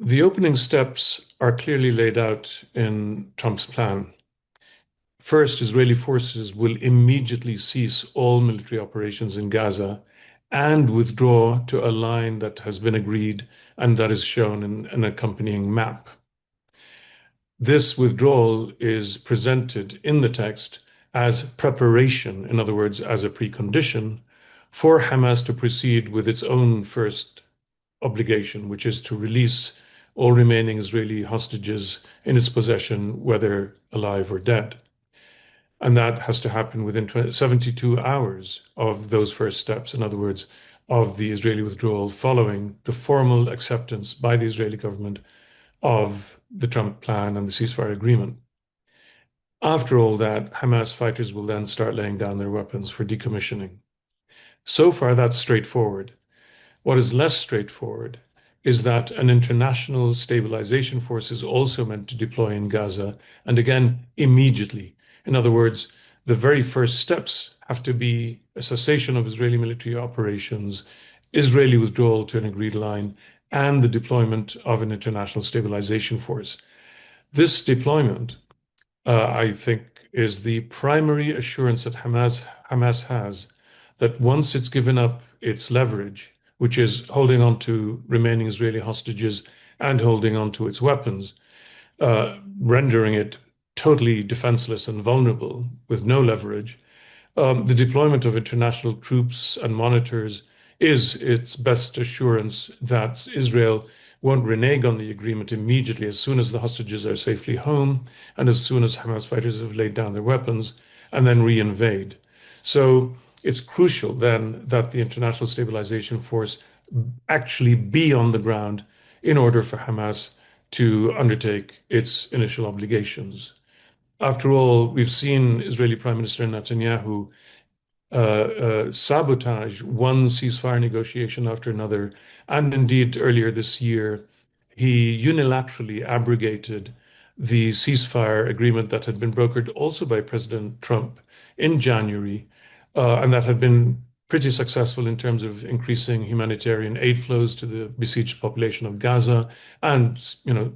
The opening steps are clearly laid out in Trump's plan. First, Israeli forces will immediately cease all military operations in Gaza and withdraw to a line that has been agreed and that is shown in an accompanying map. This withdrawal is presented in the text as preparation, in other words, as a precondition for Hamas to proceed with its own first obligation, which is to release all remaining Israeli hostages in its possession, whether alive or dead. And that has to happen within 72 hours of those first steps, in other words, of the Israeli withdrawal following the formal acceptance by the Israeli government of the Trump plan and the ceasefire agreement. After all that, Hamas fighters will then start laying down their weapons for decommissioning. So far, that's straightforward. What is less straightforward is that an international stabilization force is also meant to deploy in Gaza, and again, immediately. In other words, the very first steps have to be a cessation of Israeli military operations, Israeli withdrawal to an agreed line, and the deployment of an international stabilization force. This deployment, I think, is the primary assurance that Hamas has that once it's given up its leverage, which is holding on to remaining Israeli hostages and holding on to its weapons, rendering it totally defenseless and vulnerable with no leverage. The deployment of international troops and monitors is its best assurance that Israel won't renege on the agreement immediately as soon as the hostages are safely home and as soon as Hamas fighters have laid down their weapons and then reinvade. So it's crucial then that the international stabilization force actually be on the ground in order for Hamas to undertake its initial obligations. After all, we've seen Israeli Prime Minister Netanyahu sabotage one ceasefire negotiation after another. And indeed, earlier this year, he unilaterally abrogated the ceasefire agreement that had been brokered also by President Trump in January, and that had been pretty successful in terms of increasing humanitarian aid flows to the besieged population of Gaza and,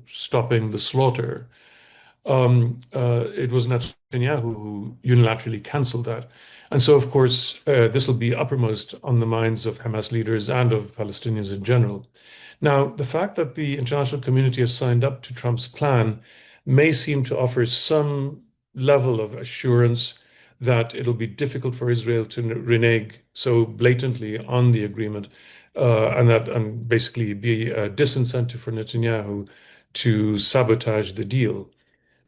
stopping the slaughter. It was Netanyahu who unilaterally canceled that. And so, of course, this will be uppermost on the minds of Hamas leaders and of Palestinians in general. Now, the fact that the international community has signed up to Trump's plan may seem to offer some level of assurance that it'll be difficult for Israel to renege so blatantly on the agreement, and basically be a disincentive for Netanyahu to sabotage the deal.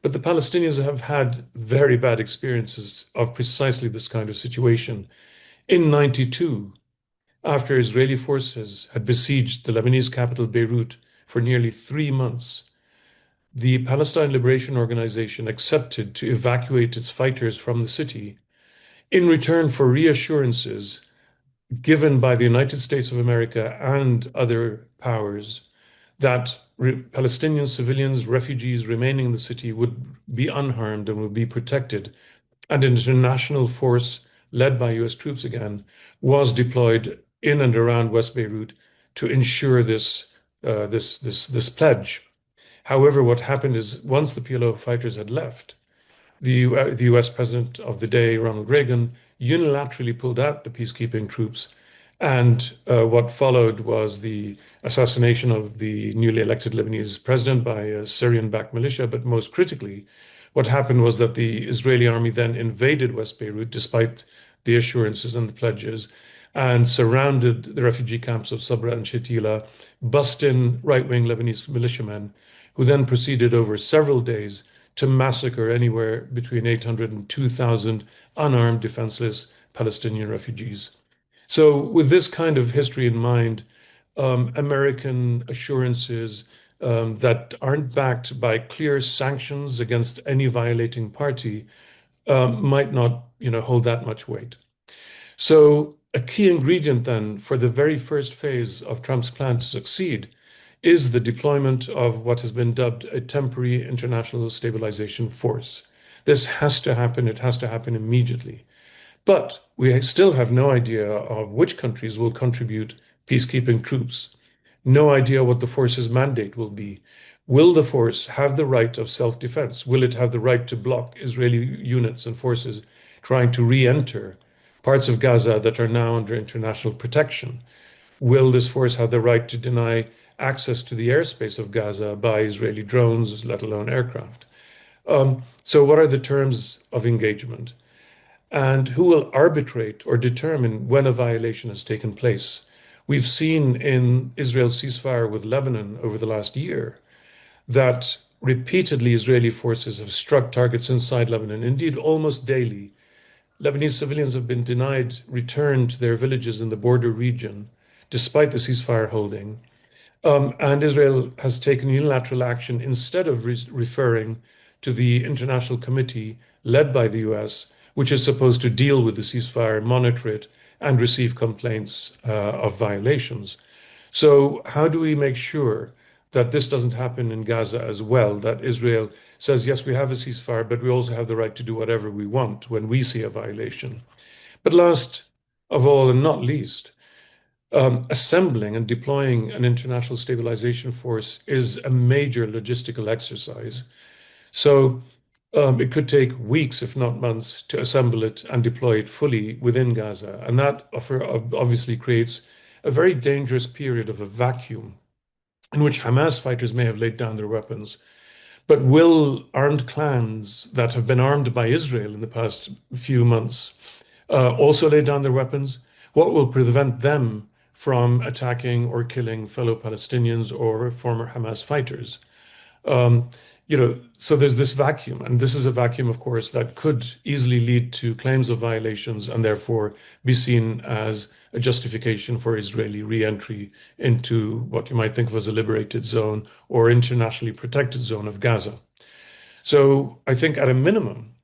But the Palestinians have had very bad experiences of precisely this kind of situation. In 92, after Israeli forces had besieged the Lebanese capital Beirut for nearly 3 months, the Palestine Liberation Organization accepted to evacuate its fighters from the city in return for reassurances given by the United States of America and other powers that Palestinian civilians, refugees remaining in the city would be unharmed and would be protected. And an international force led by US troops again was deployed in and around West Beirut to ensure this pledge. However, what happened is once the PLO fighters had left, the US president of the day, Ronald Reagan, unilaterally pulled out the peacekeeping troops. And what followed was the assassination of the newly elected Lebanese president by a Syrian-backed militia. But most critically, what happened was that the Israeli army then invaded West Beirut, despite the assurances and the pledges, and surrounded the refugee camps of Sabra and Shatila, bussed in right-wing Lebanese militiamen, who then proceeded over several days to massacre anywhere between 800 and 2,000 unarmed, defenseless Palestinian refugees. So, with this kind of history in mind, American assurances that aren't backed by clear sanctions against any violating party might not, hold that much weight. So, a key ingredient then for the very first phase of Trump's plan to succeed is the deployment of what has been dubbed a temporary international stabilization force. This has to happen. It has to happen immediately. But we still have no idea of which countries will contribute peacekeeping troops. no idea what the force's mandate will be. Will the force have the right of self-defense? Will it have the right to block Israeli units and forces trying to re-enter parts of Gaza that are now under international protection? Will this force have the right to deny access to the airspace of Gaza by Israeli drones, let alone aircraft? So, what are the terms of engagement? And who will arbitrate or determine when a violation has taken place? We've seen in Israel's ceasefire with Lebanon over the last year that repeatedly Israeli forces have struck targets inside Lebanon. Indeed, almost daily, Lebanese civilians have been denied return to their villages in the border region, despite the ceasefire holding. And Israel has taken unilateral action instead of referring to the international committee led by the US, which is supposed to deal with the ceasefire, monitor it, and receive complaints of violations. So, how do we make sure that this doesn't happen in Gaza as well? That Israel says, yes, we have a ceasefire, but we also have the right to do whatever we want when we see a violation. But last of all, and not least, assembling and deploying an international stabilization force is a major logistical exercise. So it could take weeks, if not months, to assemble it and deploy it fully within Gaza. And that obviously creates a very dangerous period of a vacuum in which Hamas fighters may have laid down their weapons. But will armed clans that have been armed by Israel in the past few months also lay down their weapons? What will prevent them from attacking or killing fellow Palestinians or former Hamas fighters? Um, so there's this vacuum, and this is a vacuum, of course, that could easily lead to claims of violations and therefore be seen as a justification for Israeli re-entry into what you might think of as a liberated zone or internationally protected zone of Gaza. So I think at a minimum,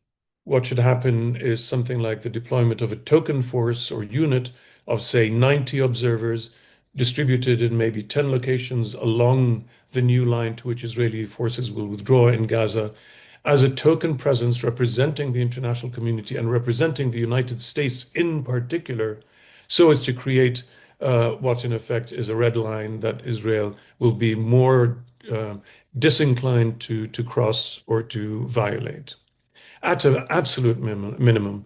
what should happen is something like the deployment of a token force or unit of, say, 90 observers distributed in maybe 10 locations along the new line to which Israeli forces will withdraw in Gaza as a token presence representing the international community and representing the United States in particular, so as to create what in effect is a red line that Israel will be more disinclined to cross or to violate. At an absolute minimum,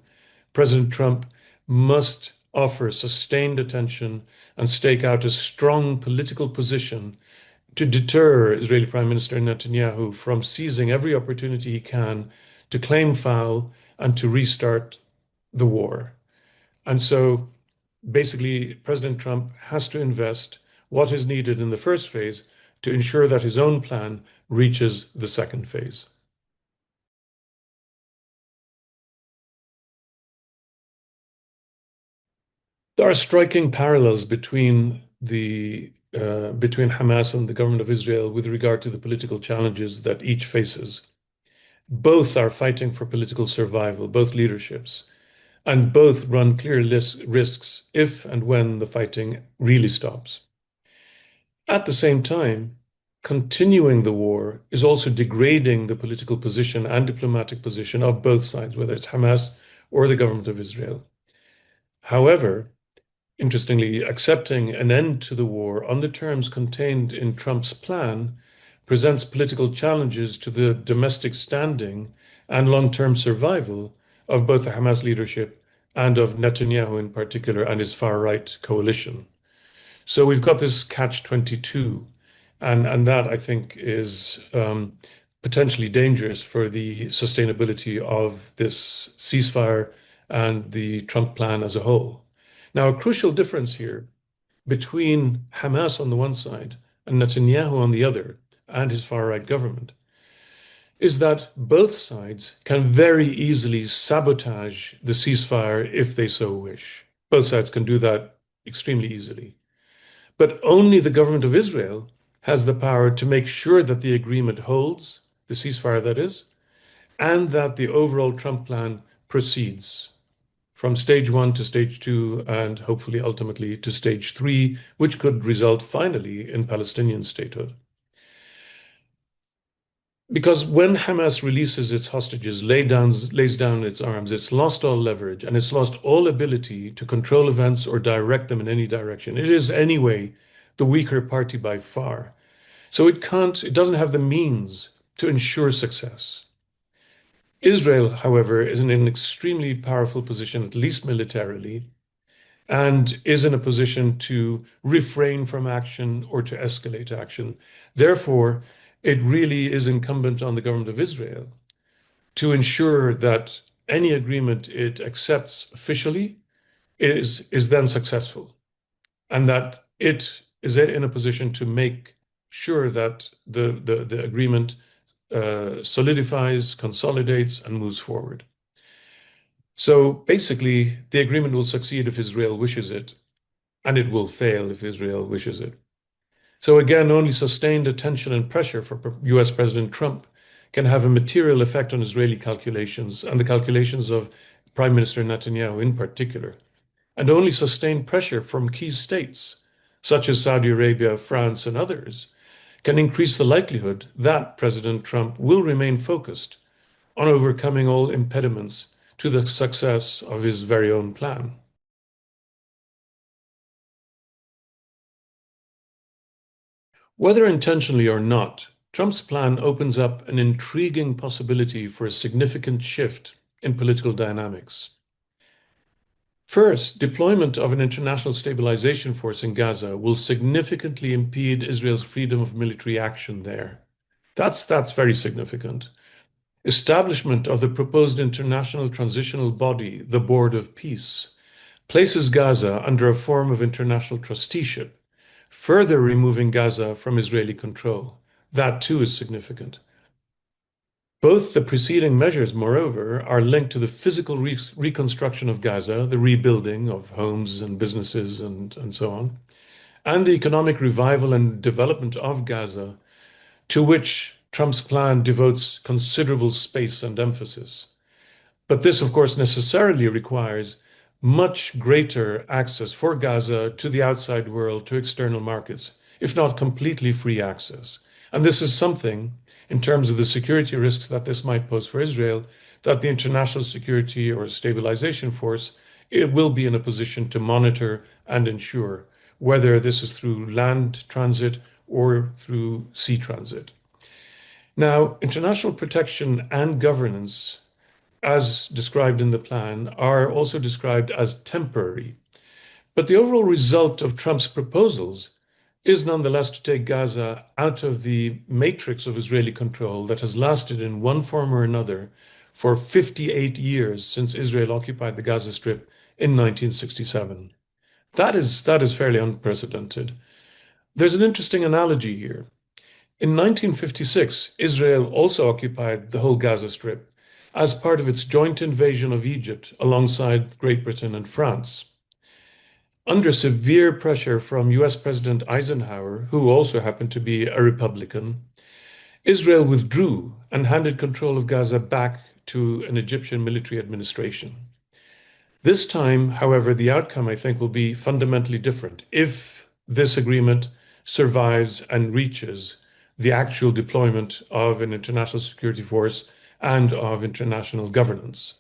President Trump must offer sustained attention and stake out a strong political position to deter Israeli Prime Minister Netanyahu from seizing every opportunity he can to claim foul and to restart the war. And so basically, President Trump has to invest what is needed in the first phase to ensure that his own plan reaches the second phase. There are striking parallels between Hamas and the government of Israel with regard to the political challenges that each faces. Both are fighting for political survival, both leaderships, and both run clear risks if and when the fighting really stops. At the same time, continuing the war is also degrading the political position and diplomatic position of both sides, whether it's Hamas or the government of Israel. However, interestingly, accepting an end to the war on the terms contained in Trump's plan presents political challenges to the domestic standing and long-term survival of both the Hamas leadership and of Netanyahu in particular and his far-right coalition. So we've got this catch-22, and that I think is potentially dangerous for the sustainability of this ceasefire and the Trump plan as a whole. Now, a crucial difference here between Hamas on the one side and Netanyahu on the other, and his far-right government, is that both sides can very easily sabotage the ceasefire if they so wish. Both sides can do that extremely easily. But only the government of Israel has the power to make sure that the agreement holds, the ceasefire that is, and that the overall Trump plan proceeds from stage one to stage two, and hopefully ultimately to stage three, which could result finally in Palestinian statehood. Because when Hamas releases its hostages, lays down its arms, it's lost all leverage and it's lost all ability to control events or direct them in any direction. It is anyway the weaker party by far. So it doesn't have the means to ensure success. Israel, however, is in an extremely powerful position, at least militarily, and is in a position to refrain from action or to escalate action. Therefore, it really is incumbent on the government of Israel to ensure that any agreement it accepts officially is then successful, and that it is in a position to make sure that the agreement solidifies, consolidates, and moves forward. So basically, the agreement will succeed if Israel wishes it, and it will fail if Israel wishes it. So again, only sustained attention and pressure for US President Trump can have a material effect on Israeli calculations and the calculations of Prime Minister Netanyahu in particular. And only sustained pressure from key states, such as Saudi Arabia, France, and others, can increase the likelihood that President Trump will remain focused on overcoming all impediments to the success of his very own plan. Whether intentionally or not, Trump's plan opens up an intriguing possibility for a significant shift in political dynamics. First, deployment of an international stabilization force in Gaza will significantly impede Israel's freedom of military action there. That's very significant. Establishment of the proposed international transitional body, the Board of Peace, places Gaza under a form of international trusteeship, further removing Gaza from Israeli control. That too is significant. Both the preceding measures, moreover, are linked to the physical reconstruction of Gaza, the rebuilding of homes and businesses and so on, and the economic revival and development of Gaza, to which Trump's plan devotes considerable space and emphasis. But this, of course, necessarily requires much greater access for Gaza to the outside world, to external markets, if not completely free access. And this is something, in terms of the security risks that this might pose for Israel, that the International Security or Stabilization Force it will be in a position to monitor and ensure, whether this is through land transit or through sea transit. Now, international protection and governance, as described in the plan, are also described as temporary. But the overall result of Trump's proposals is nonetheless to take Gaza out of the matrix of Israeli control that has lasted in one form or another for 58 years since Israel occupied the Gaza Strip in 1967. That is fairly unprecedented. There's an interesting analogy here. In 1956, Israel also occupied the whole Gaza Strip as part of its joint invasion of Egypt alongside Great Britain and France. Under severe pressure from US President Eisenhower, who also happened to be a Republican, Israel withdrew and handed control of Gaza back to an Egyptian military administration. This time, however, the outcome, I think, will be fundamentally different if this agreement survives and reaches the actual deployment of an international security force and of international governance.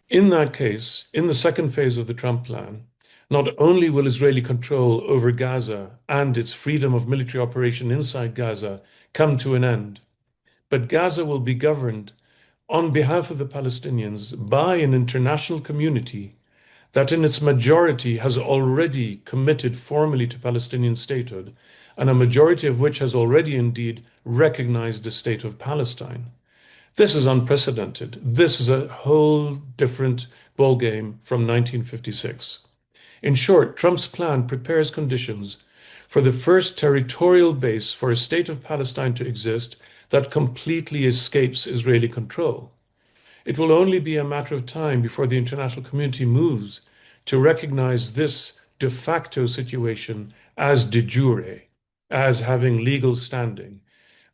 In that case, in the second phase of the Trump plan, not only will Israeli control over Gaza and its freedom of military operation inside Gaza come to an end, but Gaza will be governed on behalf of the Palestinians by an international community that in its majority has already committed formally to Palestinian statehood, and a majority of which has already indeed recognized the state of Palestine. This is unprecedented. This is a whole different ballgame from 1956. In short, Trump's plan prepares conditions for the first territorial base for a state of Palestine to exist that completely escapes Israeli control. It will only be a matter of time before the international community moves to recognize this de facto situation as de jure, as having legal standing,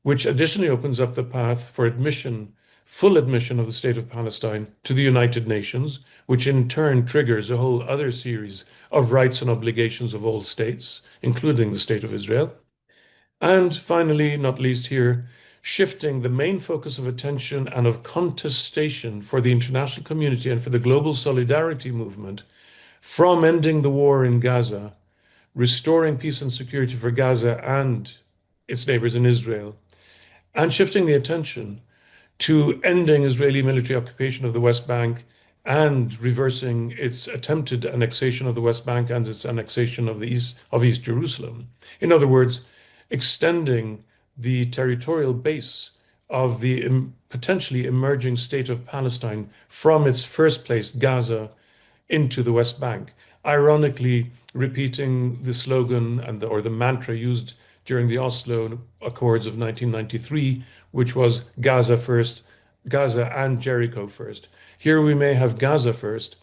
which additionally opens up the path for admission, full admission of the state of Palestine to the United Nations, which in turn triggers a whole other series of rights and obligations of all states, including the state of Israel. And finally, not least here, shifting the main focus of attention and of contestation for the international community and for the global solidarity movement from ending the war in Gaza restoring peace and security for Gaza and its neighbors in Israel, and shifting the attention to ending Israeli military occupation of the West Bank and reversing its attempted annexation of the West Bank and its annexation of the East Jerusalem. In other words, extending the territorial base of the potentially emerging state of Palestine from its first place, Gaza, into the West Bank, ironically repeating the slogan or the mantra used during the Oslo Accords of 1993, which was Gaza first, Gaza and Jericho first. Here we may have Gaza first,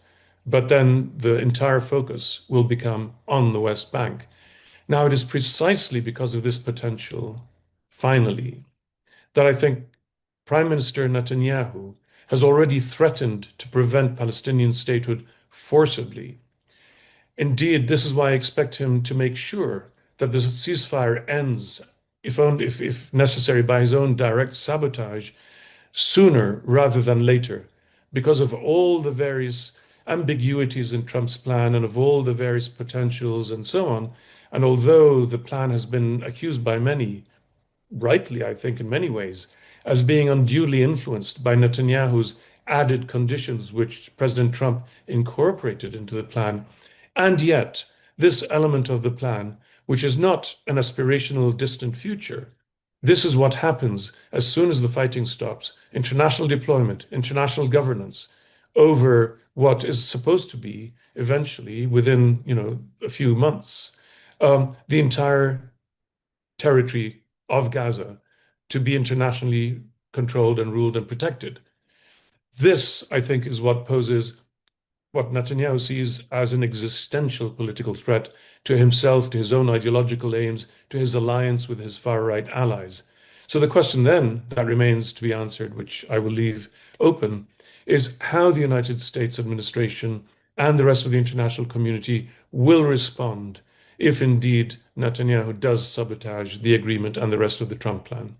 but then the entire focus will become on the West Bank. Now, it is precisely because of this potential, finally, that I think Prime Minister Netanyahu has already threatened to prevent Palestinian statehood forcibly. Indeed, this is why I expect him to make sure that the ceasefire ends, if necessary, by his own direct sabotage sooner rather than later, because of all the various ambiguities in Trump's plan and of all the various potentials and so on. And although the plan has been accused by many, rightly, I think, in many ways, as being unduly influenced by Netanyahu's added conditions, which President Trump incorporated into the plan. And yet, this element of the plan, which is not an aspirational distant future, this is what happens as soon as the fighting stops. International deployment, international governance over what is supposed to be eventually within, a few months, the entire territory of Gaza to be internationally controlled and ruled and protected. This, I think, is what poses what Netanyahu sees as an existential political threat to himself, to his own ideological aims, to his alliance with his far-right allies. So the question then that remains to be answered, which I will leave open, is how the United States administration and the rest of the international community will respond if indeed Netanyahu does sabotage the agreement and the rest of the Trump plan.